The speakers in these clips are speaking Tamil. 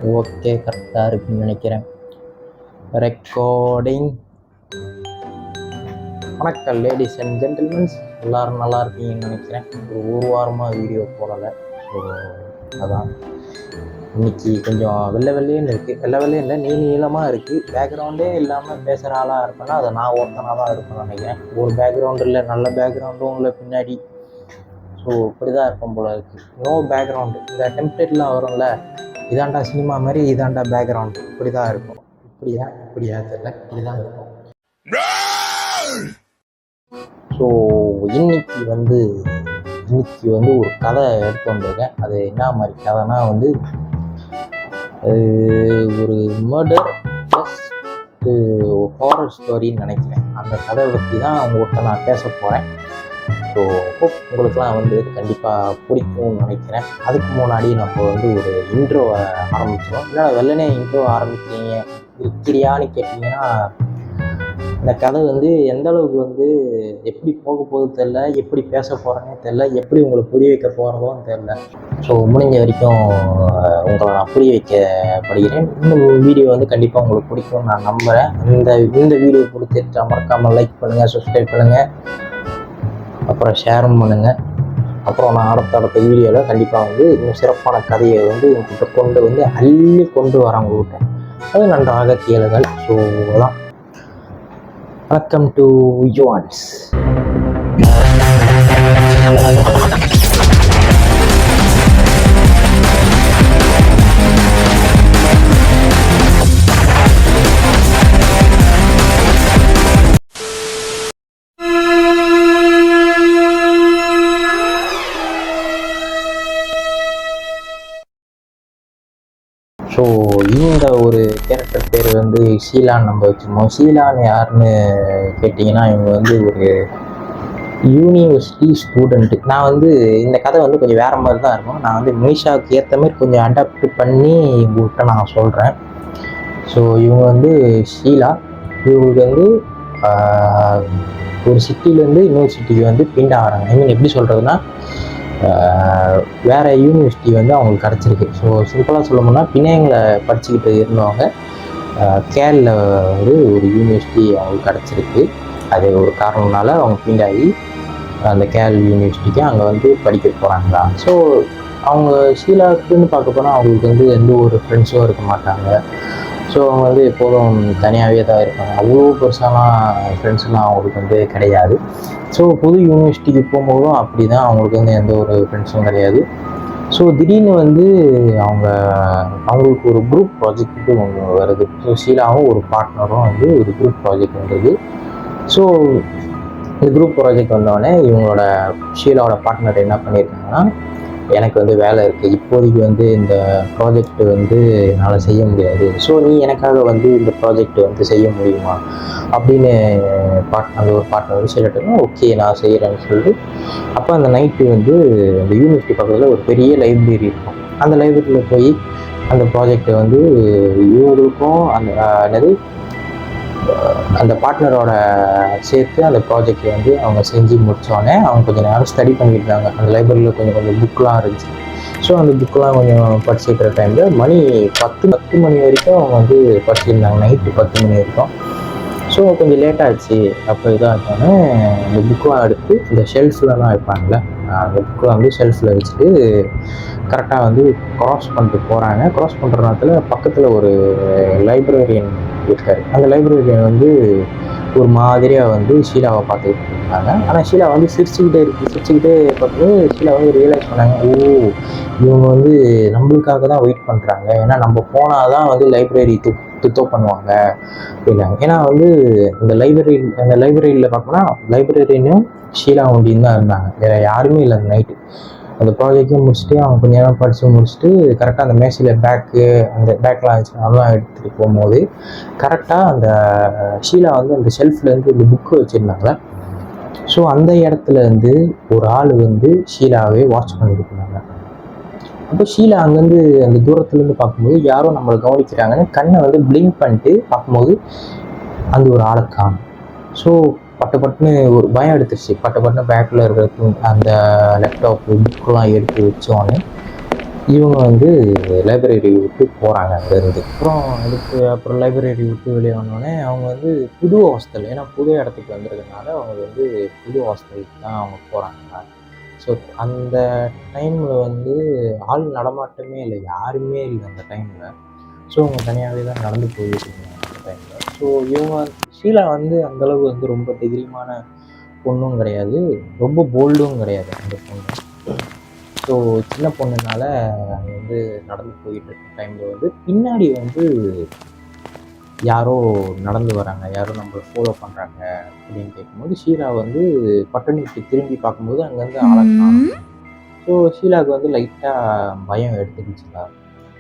ஓகே, கரெக்டாக இருக்குன்னு நினைக்கிறேன். ரெக்கார்டிங். வணக்கம் லேடிஸ் அண்ட் ஜென்டில்மென்ஸ், எல்லோரும் நல்லா இருப்பீங்கன்னு நினைக்கிறேன். ஒரு வாரமாக வீடியோ போடலை. ஸோ அதான் இன்னைக்கு கொஞ்சம் வெள்ளையேன்னு இருக்குது. வெள்ளையே இல்லை, நீளமாக இருக்குது. பேக்ரவுண்டே இல்லாமல் பேசுகிற ஆளாக இருப்பேன்னா அதை நான் ஒருத்தனாக தான் இருப்பேன்னு நினைக்கிறேன். ஒரு பேக்ரவுண்டு இல்லை, நல்ல பேக்ரவுண்டும் இல்லை பின்னாடி. ஸோ இப்படி தான் இருப்போம் போல இருக்குது. No background. இந்த டெம்ப்ளேட்லாம் வரும்ல, இதாண்டா சினிமா மாதிரி, இதாண்டா பேக்ரவுண்டு, இப்படி தான் இருக்கும். இப்படியா தெரியல, இப்படி தான் இருக்கும். ஸோ இன்னைக்கு வந்து ஒரு கதை எடுத்து வந்திருக்கேன். அது என்ன மாதிரி கதைனா ஒரு மர்டர் ப்ளஸ் ஹாரர் ஸ்டோரின்னு நினைக்கிறேன். அந்த கதை பற்றி தான் உங்கள்கிட்ட நான் பேச போகிறேன். ஸோ ஹோப் உங்களுக்குலாம் கண்டிப்பாக பிடிக்கும்னு நினைக்கிறேன். அதுக்கு முன்னாடி நம்ம ஒரு இன்ட்ரோவை ஆரம்பிச்சிடும். என்னடா வெள்ளனே இன்ட்ரோ ஆரம்பிக்கிறீங்க இருக்கிறியான்னு கேட்டிங்கன்னா, இந்த கதை எந்த அளவுக்கு எப்படி போக போகுது தெரில, எப்படி பேச போகிறேன்னே தெரில, எப்படி உங்களை புரிய வைக்க போகிறதும் தெரில. ஸோ முடிஞ்ச வரைக்கும் உங்களை நான் புரிய வைக்கப்படுகிறேன். இந்த வீடியோ கண்டிப்பாக உங்களுக்கு பிடிக்கும்னு நான் நம்புகிறேன். இந்த வீடியோ பிடிச்சிட்டு மறக்காமல் லைக் பண்ணுங்கள், சப்ஸ்கிரைப் பண்ணுங்கள், அப்புறம் ஷேரும் பண்ணுங்கள். அப்புறம் நான் அடுத்த வீடியோவில் கண்டிப்பாக இன்னும் சிறப்பான கதையை உங்கள்கிட்ட கொண்டு அள்ளி கொண்டு வரேன் உங்கள்கிட்ட. அது நன்றாக கேளுங்கள். ஸோ அதான், வெல்கம் டு யுவான்ஸ். ஸோ இந்த ஒரு கேரக்டர் பேர் ஷீலான்னு நம்ம வச்சுருந்தோம். ஷீலான்னு யாருன்னு கேட்டிங்கன்னா, இவங்க ஒரு யூனிவர்சிட்டி ஸ்டூடெண்ட்டு. நான் இந்த கதை கொஞ்சம் வேறு மாதிரி தான் இருக்கும். நான் மீஷாவுக்கு ஏற்ற மாதிரி கொஞ்சம் அடாப்ட் பண்ணி உங்கள்கிட்ட நான் சொல்கிறேன். ஸோ இவங்க ஷீலா. இவங்களுக்கு ஒரு சிட்டிலேருந்து இன்னொரு சிட்டிக்கு பிண்ட் ஆகிறாங்க. ஐ மீன் எப்படி சொல்கிறதுனா, வேறு யூனிவர்சிட்டி அவங்களுக்கு கிடச்சிருக்கு. ஸோ சிம்பிளாக சொல்லணும்னா, பிணையங்களை படிச்சுக்கிட்டு இருந்தவங்க கேரளில் ஒரு யூனிவர்சிட்டி அவங்களுக்கு கிடச்சிருக்கு. அது ஒரு காரணம்னால அவங்க பின்னாடி அந்த கேரள யூனிவர்சிட்டிக்கு அங்கே படிக்க போகிறாங்களா. ஸோ அவங்க ஷீலாவுக்குன்னு பார்க்க போனால் அவங்களுக்கு எந்த ஒரு ஃப்ரெண்ட்ஸும் இருக்க மாட்டாங்க. ஸோ அவங்க எப்போதும் தனியாகவே தான் இருப்பாங்க. அவ்வளோ பெருசாலாம் ஃப்ரெண்ட்ஸ்லாம் அவங்களுக்கு கிடையாது. ஸோ புது யூனிவர்சிட்டிக்கு போகும்போதும் அப்படி தான் அவங்களுக்கு எந்த ஒரு ஃப்ரெண்ட்ஸும் கிடையாது. ஸோ திடீர்னு அவங்களுக்கு ஒரு குரூப் ப்ராஜெக்ட்டு ஒன்று வருது. ஸோ ஷீலாவும் ஒரு பார்ட்னரும் ஒரு குரூப் ப்ராஜெக்ட் வந்தது. ஸோ இந்த குரூப் ப்ராஜெக்ட் வந்தோடனே இவங்களோட ஷீலாவோட பார்ட்னர் என்ன பண்ணியிருக்காங்கன்னா, எனக்கு வேலை இருக்குது, இப்போதைக்கு இந்த ப்ராஜெக்ட் என்னால் செய்ய முடியாது. ஸோ நீ எனக்காக இந்த ப்ராஜெக்ட் செய்ய முடியுமா அப்படின்னு அந்த ஒரு பார்ட்னர் சொல்லிட்டோன்னா, ஓகே நான் செய்கிறேன்னு சொல்லிட்டு, அப்போ அந்த நைட்டு அந்த யூனிவர்சிட்டி பக்கத்தில் ஒரு பெரிய லைப்ரரி இருக்கும். அந்த லைப்ரரியில் போய் அந்த ப்ராஜெக்டை இவங்களுக்கும் அந்த பார்ட்னரோட சேர்த்து அந்த ப்ராஜெக்டை அவங்க செஞ்சு முடித்தோடனே அவங்க கொஞ்சம் நேரம் ஸ்டடி பண்ணிட்டு இருந்தாங்க. அந்த லைப்ரரியில் கொஞ்சம் புக்கெலாம் இருந்துச்சு. ஸோ அந்த புக்கெலாம் கொஞ்சம் படிச்சுக்கிற டைமில் மணி 10 மணி வரைக்கும் அவங்க படிச்சுருந்தாங்க. நைட்டு 10 மணி வரைக்கும். ஸோ கொஞ்சம் லேட்டாகிடுச்சு. அப்போ இதாக இருந்தோடனே இந்த புக்கெலாம் எடுத்து இந்த ஷெல்ஃப்லலாம் வைப்பாங்கள்ல, அந்த புக்கெலாம் ஷெல்ஃபில் வச்சுட்டு கரெக்டாக க்ராஸ் பண்ணிட்டு போகிறாங்க. க்ராஸ் பண்ணுற நேரத்தில் பக்கத்தில் ஒரு லைப்ரரியன் இருக்காரு. அந்த லைப்ரரியன் ஒரு மாதிரியாக ஷீலாவை பார்த்துக்கிட்டு இருந்தாங்க. ஆனால் ஷீலா சிரிச்சுக்கிட்டே பார்க்கும்போது ஷீலா ரியலைஸ் பண்ணாங்க, ஓ இவங்க நம்மளுக்காக தான் வெயிட் பண்ணுறாங்க. ஏன்னா நம்ம போனால் தான் லைப்ரரி துத்தோ பண்ணுவாங்க அப்படின்னாங்க. ஏன்னா அந்த லைப்ரரியில் பார்த்தோம்னா லைப்ரரியனும் ஷீலா ஒண்டின்னு தான் இருந்தாங்க. வேறு யாருமே இல்லை. அந்த நைட்டு அந்த ப்ராஜெக்டும் முடிச்சுட்டு அவங்க கொஞ்சம் நேரம் படித்து முடிச்சுட்டு கரெக்டாக அந்த மேசையில் அந்த பேக்லாம் இருந்துச்சு, அதெல்லாம் எடுத்துகிட்டு போகும்போது கரெக்டாக அந்த ஷீலா அந்த ஷெல்ஃப்லேருந்து இந்த புக்கு வச்சுருந்தாங்க. ஸோ அந்த இடத்துல ஒரு ஆள் ஷீலாவே வாட்ச் பண்ணிட்டு இருந்தாங்க. அப்போ ஷீலா அங்கேருந்து அந்த தூரத்துலேருந்து பார்க்கும்போது யாரும் நம்மளை கவனிக்கிறாங்கன்னு கண்ணை பிளிங்க் பண்ணிட்டு பார்க்கும்போது அந்த ஒரு ஆளை காணும். ஸோ பட்டுன்னு ஒரு பயம் எடுத்துருச்சு. பட்டுன்னு பேக்கில் இருக்கிற அந்த லேப்டாப் புக்கெலாம் எடுத்து வச்சோன்னே இவங்க வந்து லைப்ரரி விட்டு போகிறாங்க அங்கேருந்து. அப்புறம் லைப்ரரி விட்டு வெளியே வந்தோடனே அவங்க வந்து புது ஹாஸ்டல், ஏன்னா புது இடத்துக்கு வந்திருக்கனால அவங்க வந்து புது ஹாஸ்டலுக்கு தான் அவங்க போகிறாங்க. ஸோ அந்த டைமில் வந்து ஆள் நடமாட்டமே இல்லை, யாருமே இல்லை அந்த டைமில். ஸோ அவங்க தனியாகவே தான் நடந்து போயிட்டு இருந்தாங்க அந்த டைமில். ஸோ இவங்க ஷீலா வந்து அந்தளவு வந்து ரொம்ப தைரியமான பொண்ணும் கிடையாது, ரொம்ப போல்டும் கிடையாது அந்த பொண்ணு. ஸோ சின்ன பொண்ணுனால அங்கே வந்து நடந்து போயிட்டு இருக்க டைமில் வந்து பின்னாடி வந்து யாரோ நடந்து வராங்க, யாரோ நம்மளை ஃபாலோ பண்ணுறாங்க அப்படின்னு கேட்கும்போது ஷீலா வந்து பட்டணிக்கு திரும்பி பார்க்கும்போது அங்கேருந்து ஆளை காணும். ஸோ ஷீலாவுக்கு வந்து லைட்டாக பயம் எடுத்துக்கிச்சுல.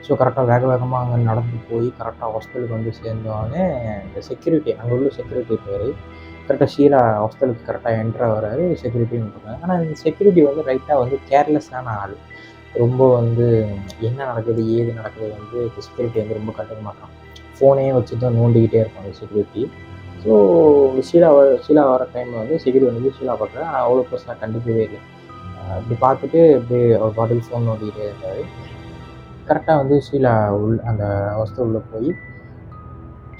ஸோ கரெக்டாக வேக வேகமாக அங்கே நடந்து போய் கரெக்டாக ஹாஸ்டலுக்கு வந்து சேர்ந்தோடனே இந்த செக்யூரிட்டி, அங்கே உள்ள செக்யூரிட்டி பேர் கரெக்டாக ஷீலா ஹாஸ்டலுக்கு கரெக்டாக என்ட்ரு வராரு, செக்யூரிட்டின்னு இருக்காங்க. ஆனால் இந்த செக்யூரிட்டி வந்து ரைட்டாக வந்து கேர்லெஸ்ஸான ஆள். ரொம்ப வந்து என்ன நடக்குது ஏது நடக்குது வந்து செக்யூரிட்டி வந்து ரொம்ப கண்டுக்க மாட்டான். ஃபோனே வச்சு தான் நோண்டிக்கிட்டே இருப்பாங்க செக்யூரிட்டி. ஸோ ஷீலா வர டைமில் வந்து செக்யூரிட்டி வந்து ஷீலா பார்க்குறேன், ஆனால் அவ்வளோ பெருசாக கண்டுக்கவே இல்லை. இப்படி பார்த்துட்டு இப்படி அவர் பாட்டில் ஃபோன் நோண்டிக்கிட்டே இருந்தார். கரெக்டாக வந்து ஷீலா அந்த ஹாஸ்டல் உள்ளே போய்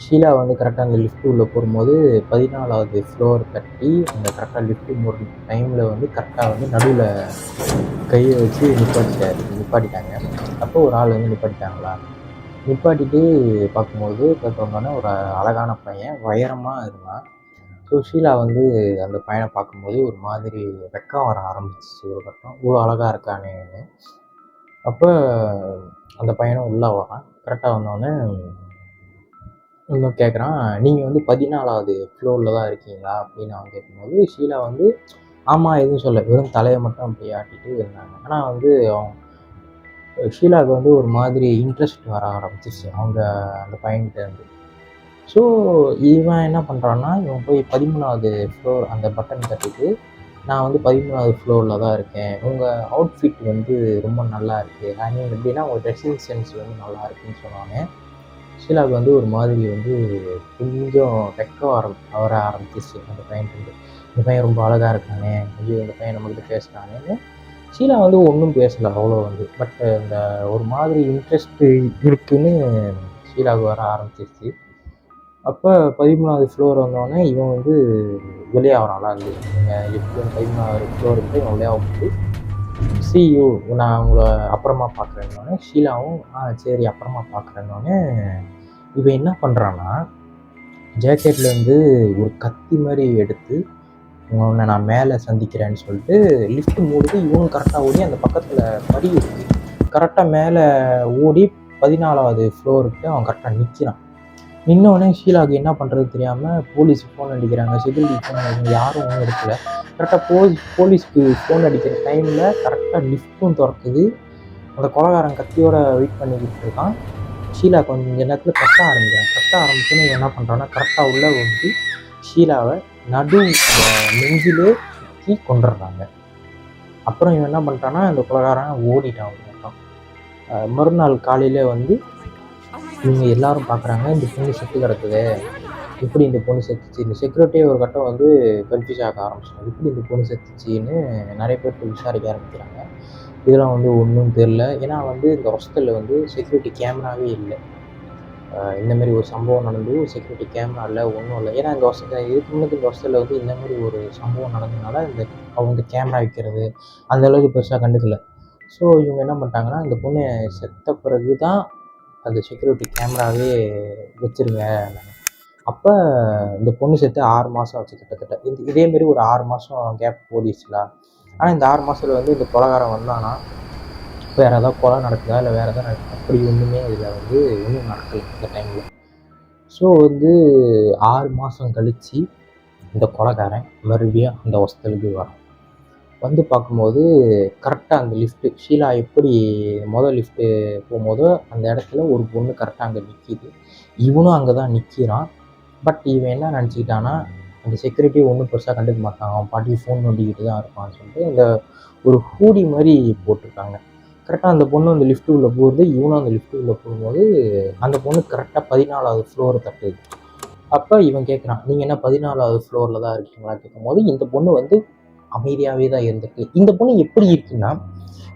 ஷீலா வந்து கரெக்டாக அந்த லிஃப்ட் உள்ளே போகும்போது 14வது ஃப்ளோர் தட்டி அந்த கரெக்டாக லிஃப்ட்டு போகிற டைமில் வந்து கரெக்டாக வந்து நடுவில் கையை வச்சு நிப்பாட்டிட்டாங்க. அப்போ ஒரு ஆள் வந்து நிப்பாட்டிட்டு பார்த்தோம்னா ஒரு அழகான பையன் உயரமாக இருந்தான். ஸோ ஷீலா வந்து அந்த பையனை பார்க்கும்போது ஒரு மாதிரி வெக்கம் வர ஆரம்பிச்சிச்சு ஒரு கட்டம், இவ்வளோ அழகாக இருக்கானேன்னு. அப்போ அந்த பையனும் உள்ளே வரான். கரெக்டாக வந்தோடனே இன்னும் கேட்குறான், நீங்கள் வந்து 14வது ஃப்ளோரில் தான் இருக்கீங்களா அப்படின்னு அவன் கேட்கும்போது ஷீலா வந்து ஆமாம் எதுவும் சொல்ல, வெறும் தலையை மட்டும் அப்படி ஆட்டிட்டு இருந்தாங்க. ஆனால் வந்து ஷீலாவுக்கு வந்து ஒரு மாதிரி இன்ட்ரெஸ்ட் வர ஆரம்பிச்சிச்சு அவங்க அந்த பையன்கிட்ட இருந்து. ஸோ இவன் என்ன பண்ணுறான்னா, இவன் போய் 13வது ஃப்ளோர் அந்த பட்டன் தட்டிட்டு, நான் வந்து 13வது ஃப்ளோரில் தான் இருக்கேன், உங்கள் அவுட்ஃபிட் வந்து ரொம்ப நல்லா இருக்குது, ஐ மீன் எப்படின்னா உங்கள் ட்ரெஸ்ஸிங் சென்ஸ் வந்து நல்லா இருக்குன்னு சொன்னாங்க. ஷீலாவுக்கு வந்து ஒரு மாதிரி வந்து கொஞ்சம் வர ஆரம்பிச்சிச்சு அந்த பையன்ட்டு. இந்த பையன் ரொம்ப அழகாக இருக்கானே, ஐயோ இந்த பையன் நம்மகிட்ட பேசுகிறானேன்னு. ஷீலா வந்து ஒன்றும் பேசலை அவ்வளோ வந்து, பட் இந்த ஒரு மாதிரி இன்ட்ரெஸ்ட்டு இருக்குன்னு ஷீலாவுக்கு வர ஆரம்பிச்சிருச்சு. அப்போ 13வது ஃப்ளோர் வந்தோடனே இவன் வந்து வெளியே வரான்ல, அந்த நீங்கள் எப்படி 13வது ஃப்ளோருக்கு இவன் வெளியே வந்து யூ நான் உங்களை அப்புறமா பார்க்குறேன்னொடனே ஷீலாவும் சரி அப்புறமா பார்க்குறேன்னொடனே இவன் என்ன பண்ணுறான்னா ஜாக்கெட்லேருந்து ஒரு கத்தி மாதிரி எடுத்து உன்னை நான் மேலே சந்திக்கிறேன்னு சொல்லிட்டு லிஃப்ட் மூடுது. இவனும் கரெக்டாக ஓடி அந்த பக்கத்தில் படி இருக்குது, கரெக்டாக மேலே ஓடி 14வது ஃப்ளோருக்கு அவன் கரெக்டாக நிற்கிறான். நின்னோடனே ஷீலாவுக்கு என்ன பண்ணுறது தெரியாமல் போலீஸுக்கு ஃபோன் அடிக்கிறாங்க, செக்யூரிட்டி ஃபோன் அடிக்கிறாங்க, யாரும் ஒன்றும் எடுக்கல. கரெக்டாக போலீஸ்க்கு ஃபோன் அடிக்கிற டைமில் கரெக்டாக லிஃப்ட்டும் திறக்குது. அந்த கொலைகாரன் கத்தியோட வெயிட் பண்ணிக்கிட்டு இருக்கான். ஷீலா கொஞ்ச நேரத்தில் கத்த ஆரம்பிச்சோன்னு இவன் என்ன பண்ணுறான்னா கரெக்டாக உள்ளே வந்து ஷீலாவை நெஞ்சிலே கொண்டுடுறாங்க. அப்புறம் இவன் என்ன பண்ணிட்டான்னா இந்த கொலைகாரன் ஓடிட்டான். மறுநாள் காலையில் வந்து இவங்க எல்லாரும் பார்க்குறாங்க, இந்த பொண்ணு செத்து கிடக்குது, எப்படி இந்த பொண்ணு செத்துச்சு. இந்த செக்யூரிட்டியே ஒரு கட்டம் வந்து கன்ஃபியூஸ் ஆக ஆரம்பிச்சிட்டாங்க, எப்படி இந்த பொண்ணு செத்துச்சின்னு நிறைய பேர்த்து விசாரிக்க ஆரம்பிக்கிறாங்க. இதெல்லாம் வந்து ஒன்றும் தெரில, ஏன்னா வந்து இந்த ஹாஸ்டலில் வந்து செக்யூரிட்டி கேமராவே இல்லை. இந்தமாரி ஒரு சம்பவம் நடந்து செக்யூரிட்டி கேமரா இல்லை, ஒன்றும் இல்லை. ஏன்னா இந்த இதுக்கு முன்னாடி இந்த ஹாஸ்டலில் வந்து இந்தமாரி ஒரு சம்பவம் நடந்ததுனால அவங்க கேமரா வைக்கிறது அந்தளவுக்கு பெருசாக கண்டுக்கல. ஸோ இவங்க என்ன பண்ணிட்டாங்கன்னா, இந்த பொண்ணு செத்த பிறகு தான் அந்த செக்யூரிட்டி கேமராவே வச்சுருங்க. அப்போ இந்த பொண்ணு செத்து 6 மாதம் ஆச்சு கிட்டத்தட்ட. இதேமாரி ஒரு 6 மாதம் கேப் ஓடிச்சுல. ஆனால் இந்த 6 மாதத்தில் வந்து இந்த கொலைகாரன் வந்தானா, வேறு ஏதாவது கொலை நடக்குதா இல்லை வேறு எதாவது நடக்குதா, அப்படி ஒன்றுமே இதில் வந்து ஒன்றும் நடக்கலை இந்த டைமில். ஸோ வந்து 6 மாதம் கழித்து இந்த கொலைகாரன் மறுபடியும் அந்த ஹாஸ்டலுக்கு வரான். வந்து பார்க்கும்போது கரெக்டாக அந்த லிஃப்ட்டு ஷீலா எப்படி லிஃப்ட்டு போகும்போதோ அந்த இடத்துல ஒரு பொண்ணு கரெக்டாக அங்கே நிற்கிது. இவனும் அங்கே தான் நிற்கிறான். பட் இவன் என்ன நினச்சிக்கிட்டான்னா, அந்த செக்யூரிட்டி ஒன்றும் பெருசாக கண்டுக்க மாட்டான், அவன் பாட்டுக்கு ஃபோன் நோண்டிக்கிட்டு தான் இருப்பான்னு சொல்லிட்டு இந்த ஒரு ஹூடி மாதிரி போட்டிருக்காங்க. கரெக்டாக அந்த பொண்ணு அந்த லிஃப்ட்டு உள்ளே போகுது, இவனும் அந்த லிஃப்ட்டு உள்ளே போகும்போது அந்த பொண்ணு கரெக்டாக 14வது ஃப்ளோரை தட்டுது. அப்போ இவன் கேட்குறான், நீங்கள் என்ன 14வது ஃப்ளோரில் தான் இருக்கீங்களா கேட்கும்போது இந்த பொண்ணு வந்து அமைதியாகவே தான் இருந்திருக்கு. இந்த பொண்ணு எப்படி இருக்குன்னா,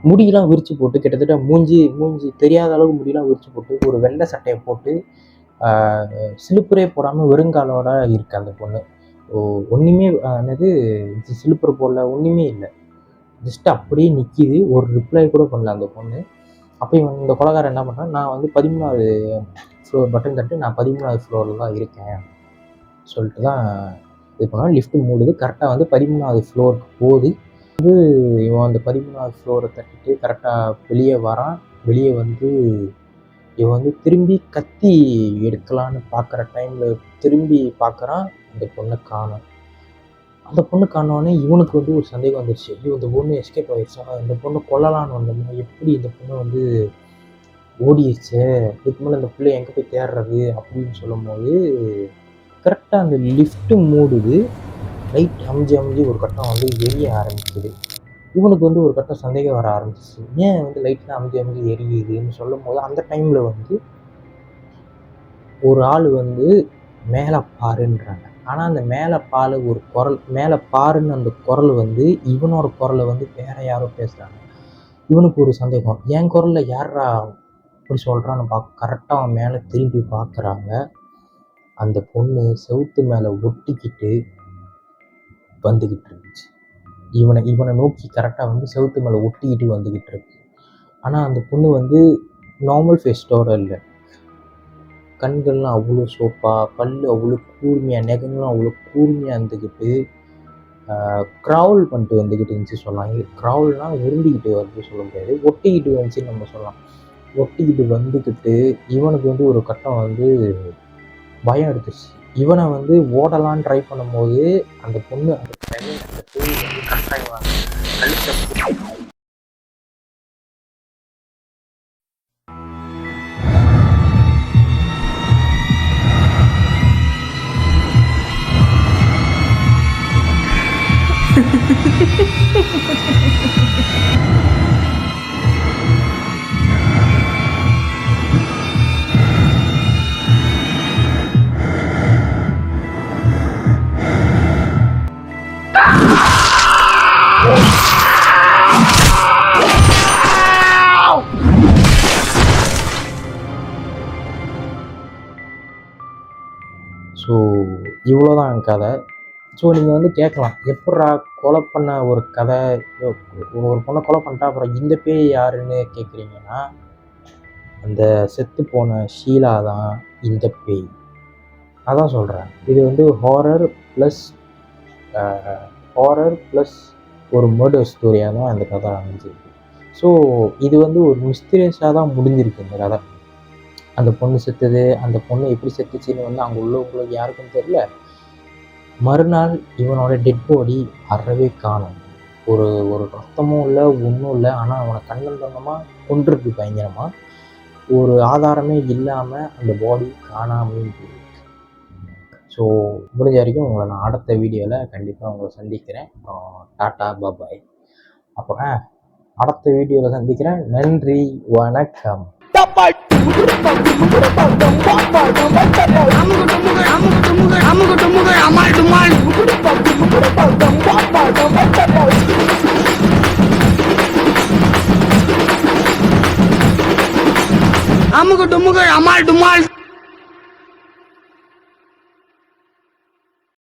முடியெல்லாம் விரித்து போட்டு கிட்டத்தட்ட மூஞ்சி தெரியாத அளவுக்கு முடியெல்லாம் விரித்து போட்டு ஒரு வெள்ளை சட்டையை போட்டு சிலிப்பரே போடாமல் வெறுங்காலோட இருக்குது அந்த பொண்ணு. ஒன்றுமே என்னது சிலிப்பர் போடல, ஒன்றுமே இல்லை, ஜஸ்ட் அப்படியே நிற்கிது. ஒரு ரிப்ளை கூட பண்ணல அந்த பொண்ணு. அப்போ இந்த கொலைகாரன் என்ன பண்ணுறான், நான் வந்து 13வது ஃப்ளோர் பட்டன் தட்டு, நான் 13வது ஃப்ளோரில் தான் இருக்கேன் சொல்லிட்டு தான் இது பண்ணால் லிஃப்ட்டு மூடுது. கரெக்டாக வந்து 13வது ஃப்ளோருக்கு போகுது. வந்து இவன் அந்த 13வது ஃப்ளோரை தட்டிட்டு கரெக்டாக வெளியே வரான். வெளியே வந்து இவன் வந்து திரும்பி கத்தி எடுக்கலான்னு பார்க்குற டைமில் திரும்பி பார்க்குறான், அந்த பொண்ணை காணோம். அந்த பொண்ணு காணோன்னே இவனுக்கு வந்து ஒரு சந்தேகம் வந்துடுச்சு. ஐயோ, இந்த பொண்ணு எஸ்கேப் ஆகிடுச்சா, இந்த பொண்ணு கொல்லலான்னு வந்தோம்னா எப்படி இந்த பொண்ணு வந்து ஓடிடுச்சு, இதுக்கு மேலே இந்த பிள்ளை எங்கே போய் தேடுறது அப்படின்னு சொல்லும்போது கரெக்டாக அந்த லிஃப்ட்டு மூடுது. லைட் அமைஞ்சு ஒரு கட்டம் வந்து எரிய ஆரம்பிக்குது. இவனுக்கு வந்து ஒரு கட்டம் சந்தேகம் வர ஆரம்பிச்சிச்சு. ஏன் வந்து லைட்லாம் அமைஞ்சு எரியுதுன்னு சொல்லும் போது அந்த டைமில் வந்து ஒரு ஆள் வந்து மேலே பாருன்றாங்க. ஆனால் அந்த மேலே பாரு ஒரு குரல், மேலே பாருன்னு அந்த குரல் வந்து இவனோட குரலை வந்து வேற யாரோ பேசுகிறாங்க. இவனுக்கு ஒரு சந்தேகம், என் குரலில் யாரா அப்படி சொல்கிறான்னு கரெக்டாக அவன் மேலே திரும்பி பார்க்குறாங்க. அந்த பொண்ணு செவுத்து மேலே ஒட்டிக்கிட்டு வந்துக்கிட்டு இருந்துச்சு. இவனை நோக்கி கரெக்டாக வந்து செவுத்து மேலே ஒட்டிக்கிட்டு வந்துக்கிட்டு இருக்கு. ஆனால் அந்த பொண்ணு வந்து நார்மல் ஃபேஸ்டோடு இல்லை. கண்கள்லாம் அவ்வளோ சோப்பாக, பல் அவ்வளோ கூர்மையாக, நெகங்களும் அவ்வளோ கூர்மையாக இருந்துக்கிட்டு க்ரௌல் பண்ணிட்டு வந்துக்கிட்டு இருந்துச்சு சொல்லலாம். க்ரௌல்னால் உருண்டிக்கிட்டு வந்து சொல்ல முடியாது, ஒட்டிக்கிட்டு வந்துச்சுன்னு நம்ம சொல்லலாம். ஒட்டிக்கிட்டு வந்துக்கிட்டு இவனுக்கு வந்து ஒரு கட்டம் வந்து பயம் எடுத்துச்சு. இவனை வந்து ஓடலான்னு ட்ரை பண்ணும்போது அந்த பொண்ணு அந்த பேய் வந்து கட்டாயம் கழுத்தை ஸோ இவ்வளோதான் என் கதை. ஸோ நீங்கள் வந்து கேட்கலாம், எப்பட்றா கொலை பண்ண ஒரு கதை, ஒரு பொண்ணை கொலை பண்ணிட்டா அப்புறம் இந்த பேய் யாருன்னு கேட்குறீங்கன்னா, அந்த செத்து போன ஷீலா தான் இந்த பேய். அதான் சொல்கிறேன், இது வந்து ஹாரர் ப்ளஸ் ஒரு மர்டர் ஸ்டோரியாக தான் அந்த கதை அமைஞ்சிருக்கு. ஸோ இது வந்து ஒரு மிஸ்டீரியஸாக தான் முடிஞ்சிருக்கு இந்த கதை. அந்த பொண்ணு செத்துது, அந்த பொண்ணு எப்படி செத்துச்சின்னு வந்து அங்கே உள்ளவங்களுக்கு யாருக்கும் தெரியல. மறுநாள் இவனோட டெட் பாடி அறவே காணும். ஒரு ரத்தமும் இல்லை, ஒன்றும் இல்லை. ஆனால் அவனை கண்ணன் தந்தமாக கொண்டிருக்கு பயங்கரமாக. ஒரு ஆதாரமே இல்லாமல் அந்த பாடி காணாமல் இருக்கு. ஸோ முடிஞ்ச வரைக்கும் உங்களை நான் அடுத்த வீடியோவில் கண்டிப்பாக உங்களை சந்திக்கிறேன். டாட்டா பாபாய். அப்புறம் அடுத்த வீடியோவில் சந்திக்கிறேன். நன்றி, வணக்கம். அமுகு டுமுகு அமால் டுமால்.